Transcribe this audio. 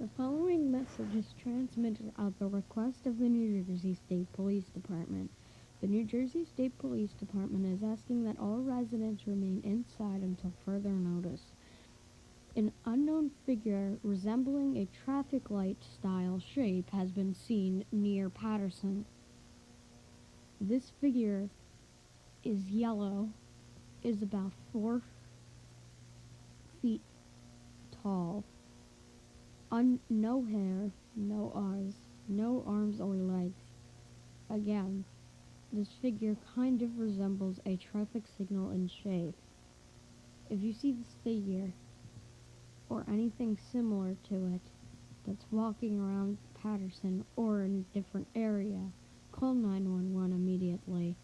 The following message is transmitted at the request of the New Jersey State Police Department. The New Jersey State Police Department is asking that all residents remain inside until further notice. An unknown figure resembling a traffic light style shape has been seen near Patterson. This figure is yellow, is about 4 feet tall. No hair, no eyes, no arms or legs. Again, this figure kind of resembles a traffic signal in shape. If you see this figure, or anything similar to it, that's walking around Patterson or in a different area, call 911 immediately.